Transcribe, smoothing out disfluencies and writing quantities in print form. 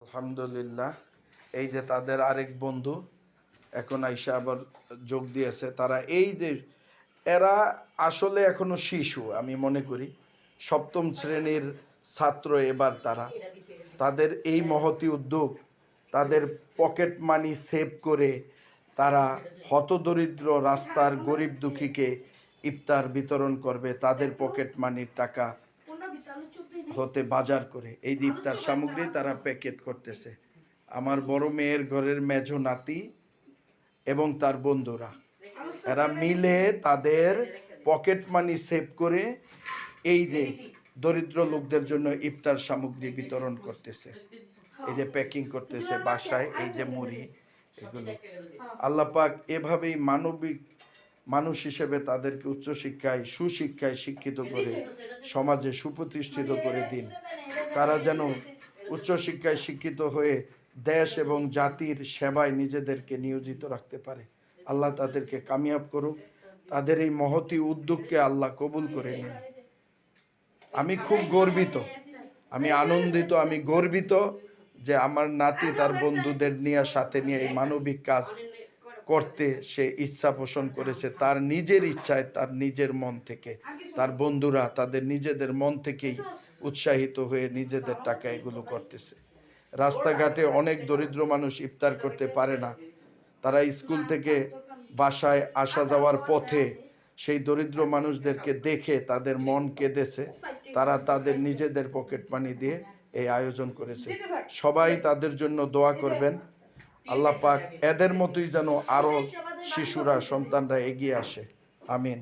আলহামদুলিল্লাহ। এই যে তাদের আরেক বন্ধু এখন আইসা আবার যোগ দিয়েছে। তারা এই যে এরা আসলে এখনো শিশু, আমি মনে করি সপ্তম শ্রেণীর ছাত্র। এবার তাদের এই মহতি উদ্যোগ, তাদের পকেট মানি সেভ করে তারা হতদরিদ্র রাস্তার গরিব দুঃখীকে ইফতার বিতরণ করবে। তাদের পকেট মানির টাকা হতে বাজার করে এই যে ইফতার সামগ্রী তারা প্যাকেট করতেছে। আমার বড় মেয়ের ঘরের মেঝো নাতি এবং তার বন্ধুরা এরা মিলে তাদের পকেট মানি সেভ করে এই যে দরিদ্র লোকদের জন্য ইফতার সামগ্রী বিতরণ করতেছে, এই যে প্যাকিং করতেছে বাসায়, এই যে মুড়ি, এগুলো। আল্লাহ পাক এভাবেই মানবিক মানুষ হিসেবে তাদেরকে উচ্চশিক্ষায় সুশিক্ষায় শিক্ষিত করে সমাজে সুপ্রতিষ্ঠিত করে দিন। তারা যেন উচ্চশিক্ষায় শিক্ষিত হয়ে দেশ এবং জাতির সেবায় নিজেদেরকে নিয়োজিত রাখতে পারে। আল্লাহ তাদেরকে কামিয়াব করুক। তাদের এই মহতি উদ্যোগকে আল্লাহ কবুল করে নিন। আমি খুব গর্বিত, আমি আনন্দিত, আমি গর্বিত যে আমার নাতি তার বন্ধুদের নিয়ে সাথে নিয়ে এই মানবিক কাজ করতে সে ইচ্ছা পোষণ করেছে। তার নিজের ইচ্ছায়, তার নিজের মন থেকে। তার বন্ধুরা তাদের নিজেদের মন থেকেই উৎসাহিত হয়ে নিজেদের টাকা এগুলো করতেছে। রাস্তাঘাটে অনেক দরিদ্র মানুষ ইফতার করতে পারে না। তারা স্কুল থেকে বাসায় আসা যাওয়ার পথে সেই দরিদ্র মানুষদেরকে দেখে তাদের মন কেঁদেছে। তারা তাদের নিজেদের পকেট মানি দিয়ে এই আয়োজন করেছে। সবাই তাদের জন্য দোয়া করবেন। আল্লাহ পাক এদের মতোই যেন আরো শিশুরা, সন্তানরা এগিয়ে আসে। আমিন।